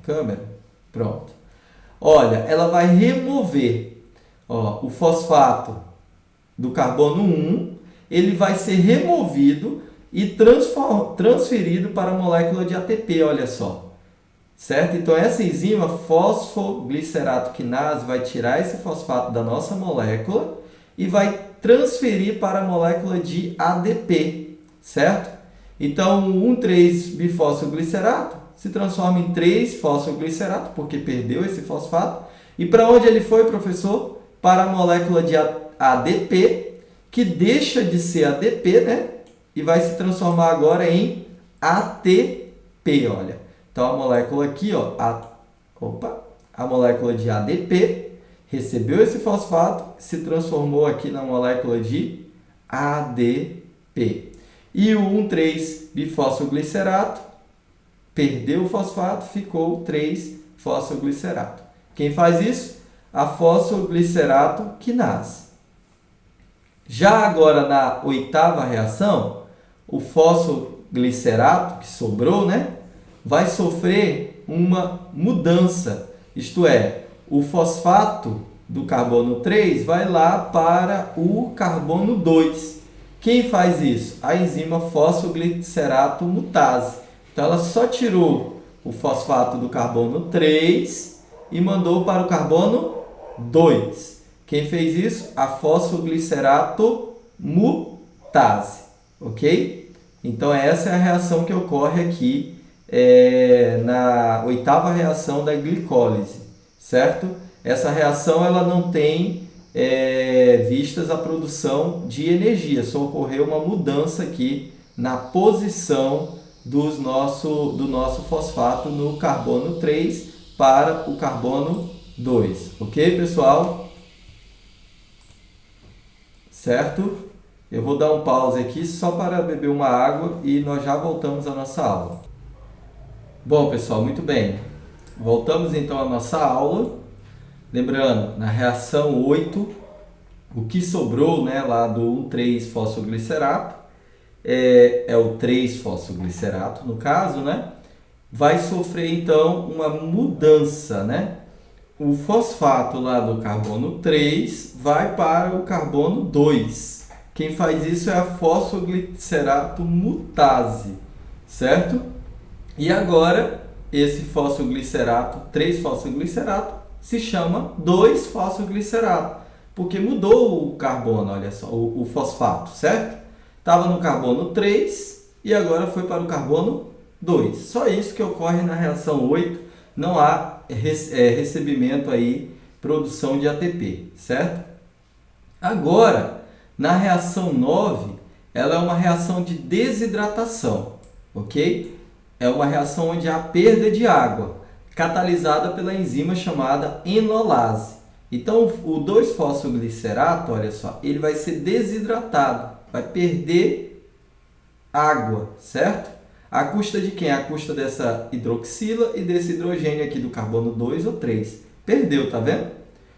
S1: câmera. Pronto. Olha, ela vai remover o fosfato do carbono 1, ele vai ser removido e transferido para a molécula de ATP, olha só. Certo? Então, essa enzima fosfoglicerato quinase vai tirar esse fosfato da nossa molécula e vai transferir para a molécula de ADP, certo? Então, o 1,3-bifosfoglicerato se transforma em 3-fosfoglicerato, porque perdeu esse fosfato. E para onde ele foi, professor? Para a molécula de ADP, que deixa de ser ADP, né? E vai se transformar agora em ATP, olha. Então, a molécula aqui, ó, a molécula de ADP recebeu esse fosfato, se transformou aqui na molécula de ADP. E o 1,3-bifosfoglicerato perdeu o fosfato, ficou 3-fosfoglicerato. Quem faz isso? A fosfoglicerato quinase. Já agora na oitava reação, o fosfoglicerato que sobrou, né, vai sofrer uma mudança. Isto é, o fosfato do carbono 3 vai lá para o carbono 2. Quem faz isso? A enzima fosfoglicerato mutase. Então, ela só tirou o fosfato do carbono 3 e mandou para o carbono 2. Quem fez isso? A fosfoglicerato mutase. Ok? Então, essa é a reação que ocorre aqui na oitava reação da glicólise. Certo? Essa reação ela não tem vistas a produção de energia, só ocorreu uma mudança aqui na posição do nosso fosfato no carbono 3 para o carbono 2. Ok, pessoal? Certo? Eu vou dar um pause aqui só para beber uma água e nós já voltamos à nossa aula. Bom, pessoal, muito bem. Voltamos então à nossa aula. Lembrando, na reação 8, o que sobrou, né, lá do 1,3-fosfoglicerato, é o 3-fosfoglicerato no caso, né, vai sofrer então uma mudança, né? O fosfato lá do carbono 3 vai para o carbono 2. Quem faz isso é a fosfoglicerato mutase, certo? E agora, esse fosfoglicerato, 3-fosfoglicerato, se chama 2-fosfoglicerato, porque mudou o carbono, olha só, o fosfato, certo? Estava no carbono 3 e agora foi para o carbono 2. Só isso que ocorre na reação 8, não há recebimento aí, produção de ATP, certo? Agora, na reação 9, ela é uma reação de desidratação, ok? É uma reação onde há perda de água, catalisada pela enzima chamada enolase. Então, o 2-fosfoglicerato, olha só, ele vai ser desidratado, vai perder água, certo? À custa de quem? À custa dessa hidroxila e desse hidrogênio aqui do carbono 2 ou 3. Perdeu, tá vendo?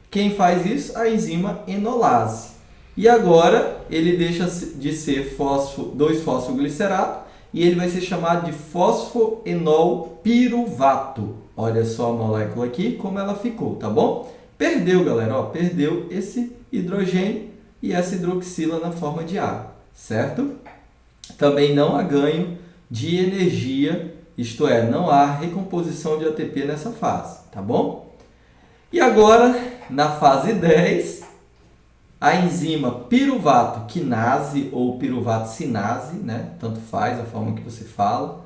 S1: Quem faz isso? A enzima enolase. E agora, ele deixa de ser 2-fosfoglicerato e ele vai ser chamado de fosfoenolpiruvato. Olha só a molécula aqui, como ela ficou, tá bom? Perdeu, galera, ó, perdeu esse hidrogênio e essa hidroxila na forma de água, certo? Também não há ganho de energia, isto é, não há recomposição de ATP nessa fase, tá bom? E agora, na fase 10, a enzima piruvato quinase ou piruvato sinase, né? Tanto faz a forma que você fala,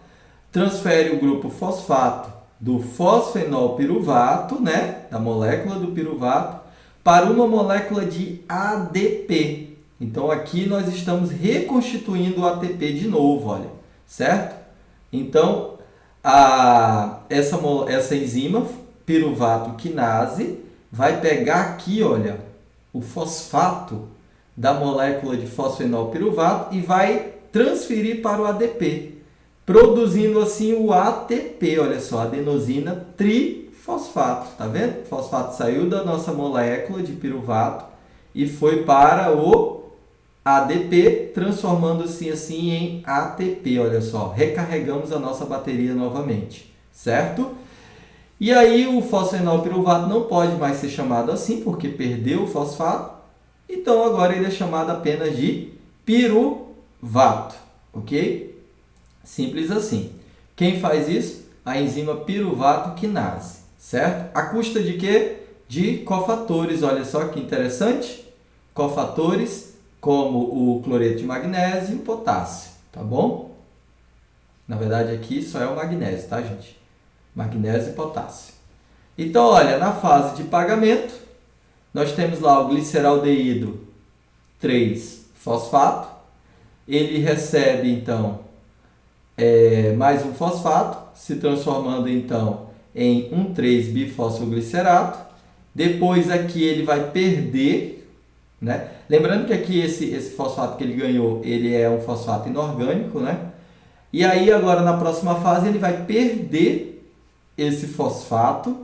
S1: transfere o grupo fosfato do fosfenolpiruvato, né, da molécula do piruvato, para uma molécula de ADP. Então, aqui nós estamos reconstituindo o ATP de novo, olha, certo? Então, essa enzima, piruvato quinase, vai pegar aqui, olha, o fosfato da molécula de fosfenolpiruvato e vai transferir para o ADP, produzindo assim o ATP, olha só, adenosina trifosfato, tá vendo? O fosfato saiu da nossa molécula de piruvato e foi para o ADP, transformando-se assim em ATP, olha só, recarregamos a nossa bateria novamente, certo? E aí o fosfenolpiruvato não pode mais ser chamado assim, porque perdeu o fosfato, então agora ele é chamado apenas de piruvato, ok? Simples assim. Quem faz isso? A enzima piruvato quinase, certo? A custa de quê? De cofatores, olha só que interessante. Cofatores como o cloreto de magnésio e o potássio, tá bom? Na verdade aqui só é o magnésio, tá, gente? Magnésio e potássio. Então, olha, na fase de pagamento, nós temos lá o gliceraldeído 3-fosfato. Ele recebe, então, mais um fosfato, se transformando, então, em um 3-bifosfoglicerato. Depois, aqui, ele vai perder, né? Lembrando que aqui esse fosfato que ele ganhou, ele é um fosfato inorgânico, né? E aí, agora, na próxima fase, ele vai perder esse fosfato,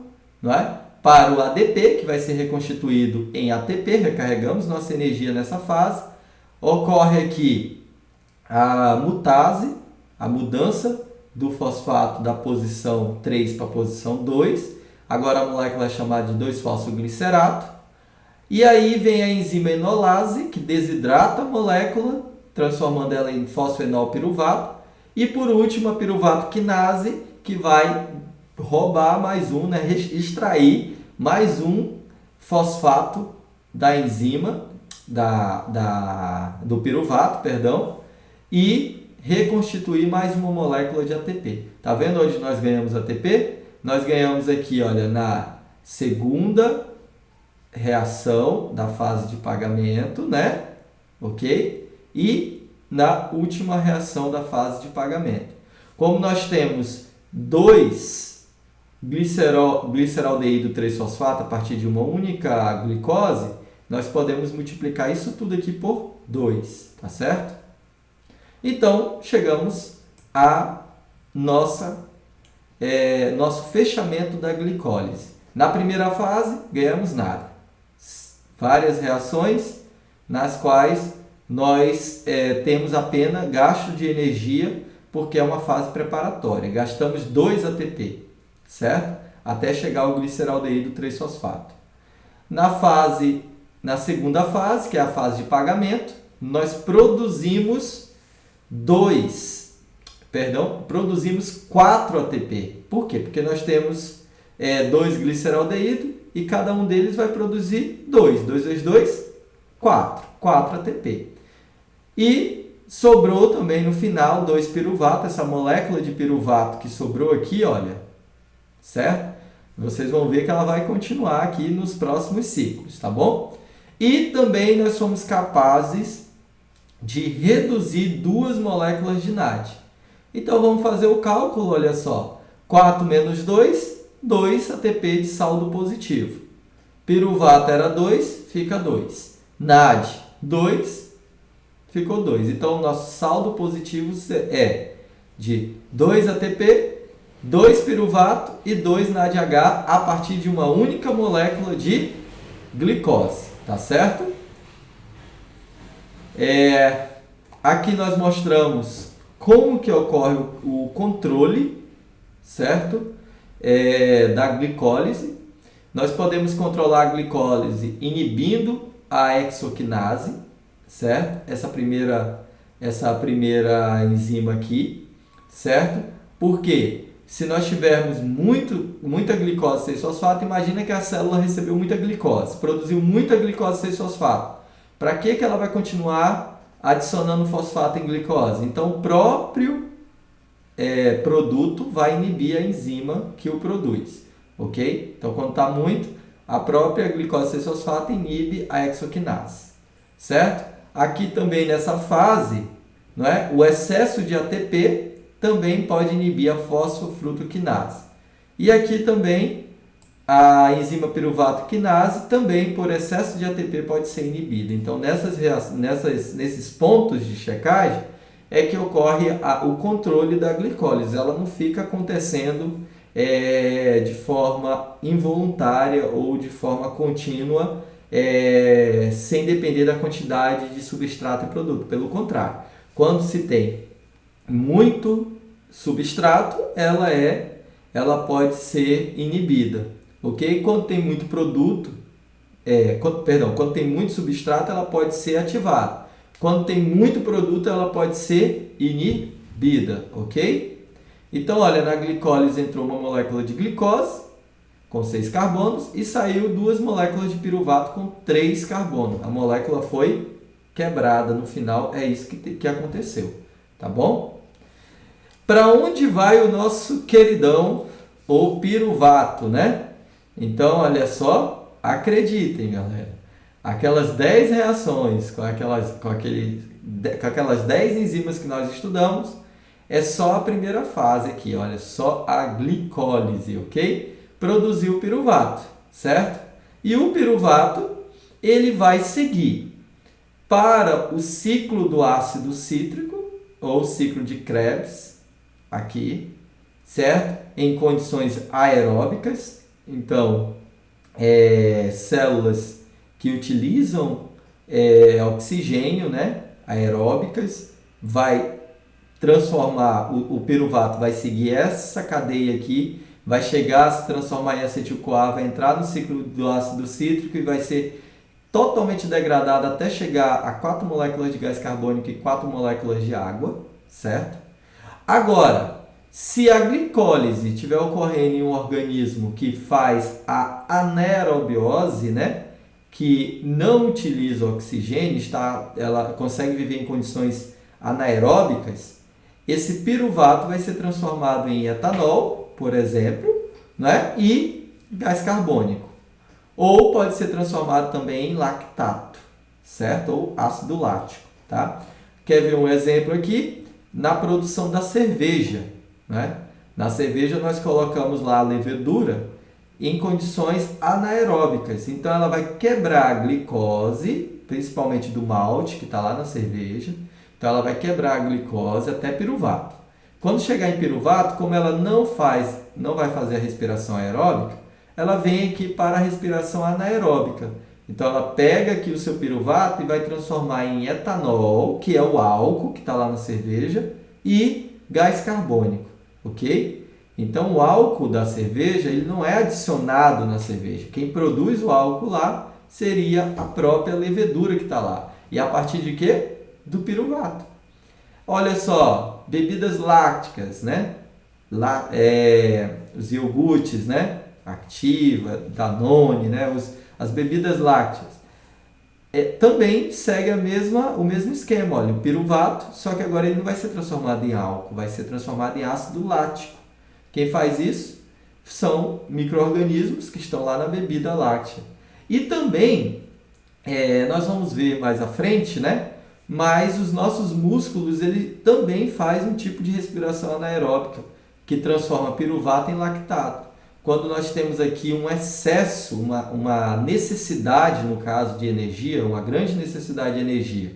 S1: não é? Para o ADP, que vai ser reconstituído em ATP, recarregamos nossa energia nessa fase. Ocorre aqui a mutase, a mudança do fosfato da posição 3 para a posição 2. Agora a molécula é chamada de 2-fosfoglicerato. E aí vem a enzima enolase, que desidrata a molécula, transformando ela em fosfenolpiruvato. E por último, a piruvato quinase, que vai roubar mais um, né, extrair mais um fosfato da enzima, do piruvato, perdão, e reconstituir mais uma molécula de ATP. Tá vendo onde nós ganhamos ATP? Nós ganhamos aqui, olha, na segunda reação da fase de pagamento, né? Ok? E na última reação da fase de pagamento. Como nós temos 2 gliceraldeído 3-fosfato a partir de uma única glicose, nós podemos multiplicar isso tudo aqui por 2, tá certo? Então, chegamos a nosso fechamento da glicólise. Na primeira fase, ganhamos nada. Várias reações nas quais nós temos apenas gasto de energia, porque é uma fase preparatória. Gastamos 2 ATP, certo? Até chegar ao gliceraldeído 3-fosfato. Na segunda fase, que é a fase de pagamento, nós produzimos 4 ATP. Por quê? Porque nós temos 2 gliceraldeído e cada um deles vai produzir 2. 2 vezes 2, 4. 4 ATP. E sobrou também no final 2-piruvato, essa molécula de piruvato que sobrou aqui, olha, certo? Vocês vão ver que ela vai continuar aqui nos próximos ciclos, tá bom? E também nós somos capazes de reduzir 2 moléculas de NAD. Então vamos fazer o cálculo, olha só. 4 menos 2, 2 ATP de saldo positivo. Piruvato era 2, fica 2. NAD, 2, ficou 2. Então o nosso saldo positivo é de 2 ATP, 2 piruvato e 2 NADH a partir de uma única molécula de glicose, tá certo? Aqui nós mostramos como que ocorre o controle, certo? Da glicólise. Nós podemos controlar a glicólise inibindo a hexoquinase, certo? Essa primeira enzima aqui, certo? Por quê? Se nós tivermos muita glicose 6-fosfato, imagina que a célula recebeu muita glicose, produziu muita glicose 6-fosfato. Para que ela vai continuar adicionando fosfato em glicose? Então, o próprio produto vai inibir a enzima que o produz, ok? Então, quando está muito, a própria glicose 6-fosfato inibe a hexoquinase, certo? Aqui também nessa fase, não é? O excesso de ATP também pode inibir a fosfofrutoquinase. E aqui também A enzima piruvato quinase também, por excesso de ATP, pode ser inibida. Então, nesses pontos de checagem é que ocorre o controle da glicólise. Ela não fica acontecendo de forma involuntária ou de forma contínua, sem depender da quantidade de substrato e produto. Pelo contrário, quando se tem muito substrato, ela pode ser inibida. Ok? Quando tem muito produto, quando tem muito substrato, ela pode ser ativada. Quando tem muito produto, ela pode ser inibida. Ok? Então, olha, na glicólise entrou uma molécula de glicose com 6 carbonos e saiu 2 moléculas de piruvato com 3 carbonos. A molécula foi quebrada no final, é isso que aconteceu. Tá bom? Para onde vai o nosso queridão, o piruvato, né? Então, olha só, acreditem, galera. Aquelas 10 reações com aquelas 10 enzimas que nós estudamos, é só a primeira fase aqui, olha, só a glicólise, ok? Produziu o piruvato, certo? E o piruvato, ele vai seguir para o ciclo do ácido cítrico, ou ciclo de Krebs, aqui, certo? Em condições aeróbicas. Então, células que utilizam oxigênio, né? Aeróbicas, vai transformar, o piruvato vai seguir essa cadeia aqui, vai chegar a se transformar em acetil-CoA, vai entrar no ciclo do ácido cítrico e vai ser totalmente degradado até chegar a 4 moléculas de gás carbônico e 4 moléculas de água, certo? Agora, se a glicólise estiver ocorrendo em um organismo que faz a anaerobiose, né, que não utiliza oxigênio, ela consegue viver em condições anaeróbicas, esse piruvato vai ser transformado em etanol, por exemplo, né, e gás carbônico. Ou pode ser transformado também em lactato, certo? Ou ácido lático, tá? Quer ver um exemplo aqui? Na produção da cerveja, né? Na cerveja nós colocamos lá a levedura em condições anaeróbicas. Então ela vai quebrar a glicose, principalmente do malte que está lá na cerveja. Então ela vai quebrar a glicose até piruvato. Quando chegar em piruvato, como ela não vai fazer a respiração aeróbica, ela vem aqui para a respiração anaeróbica. Então ela pega aqui o seu piruvato e vai transformar em etanol, que é o álcool que está lá na cerveja, e gás carbônico, ok? Então o álcool da cerveja ele não é adicionado na cerveja. Quem produz o álcool lá seria a própria levedura que está lá. E a partir de quê? Do piruvato. Olha só, bebidas lácticas, né? Os iogurtes, né? Activa, Danone, né? As bebidas lácteas. Também segue o mesmo esquema, olha, o piruvato, só que agora ele não vai ser transformado em álcool, vai ser transformado em ácido lático. Quem faz isso são micro-organismos que estão lá na bebida láctea. E também, nós vamos ver mais à frente, né? Mas os nossos músculos, ele também faz um tipo de respiração anaeróbica, que transforma piruvato em lactato. Quando nós temos aqui um excesso, uma necessidade, no caso de energia, uma grande necessidade de energia,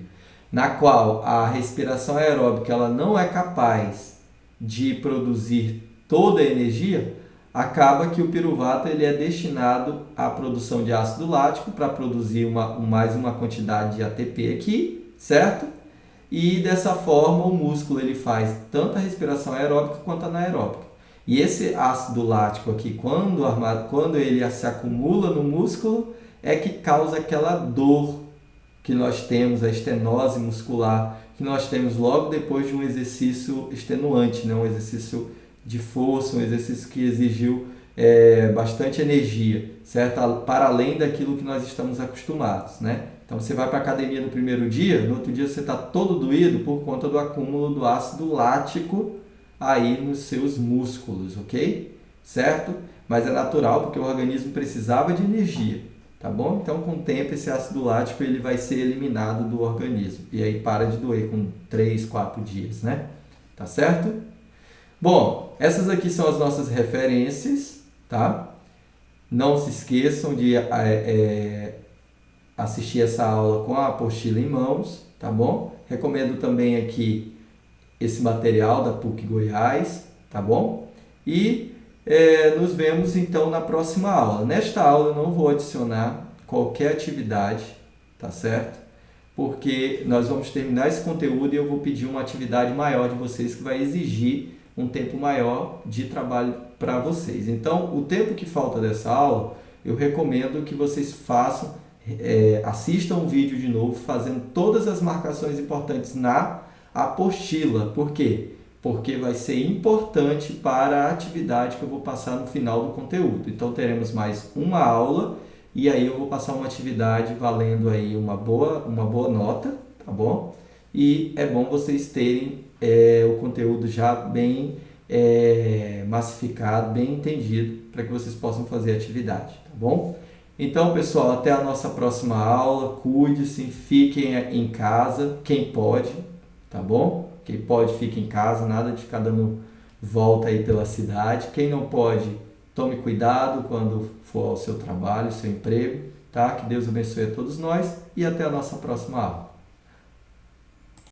S1: na qual a respiração aeróbica ela não é capaz de produzir toda a energia, acaba que o piruvato ele é destinado à produção de ácido lático para produzir mais uma quantidade de ATP aqui, certo? E dessa forma o músculo ele faz tanto a respiração aeróbica quanto a anaeróbica. E esse ácido lático aqui, quando ele se acumula no músculo, é que causa aquela dor que nós temos, a estenose muscular, que nós temos logo depois de um exercício extenuante, né? Um exercício de força, um exercício que exigiu bastante energia, certo? Para além daquilo que nós estamos acostumados, né? Então você vai para a academia no primeiro dia, no outro dia você está todo doído por conta do acúmulo do ácido lático aí nos seus músculos, ok? Certo? Mas é natural porque o organismo precisava de energia, tá bom? Então com o tempo esse ácido lático ele vai ser eliminado do organismo e aí para de doer com 3, 4 dias, né? Tá certo? Bom, essas aqui são as nossas referências, tá? Não se esqueçam de assistir essa aula com a apostila em mãos, tá bom? Recomendo também aqui esse material da PUC Goiás, tá bom? E nos vemos então na próxima aula. Nesta aula eu não vou adicionar qualquer atividade, tá certo? Porque nós vamos terminar esse conteúdo e eu vou pedir uma atividade maior de vocês que vai exigir um tempo maior de trabalho para vocês. Então, o tempo que falta dessa aula, eu recomendo que vocês façam, assistam o vídeo de novo, fazendo todas as marcações importantes na apostila. Por quê? Porque vai ser importante para a atividade que eu vou passar no final do conteúdo. Então, teremos mais uma aula e aí eu vou passar uma atividade valendo aí uma boa nota, tá bom? E é bom vocês terem o conteúdo já bem massificado, bem entendido, para que vocês possam fazer a atividade, tá bom? Então, pessoal, até a nossa próxima aula. Cuide-se, fiquem em casa, quem pode, tá bom? Quem pode, fique em casa, nada de ficar dando volta aí pela cidade. Quem não pode, tome cuidado quando for ao seu trabalho, seu emprego, tá? Que Deus abençoe a todos nós e até a nossa próxima aula.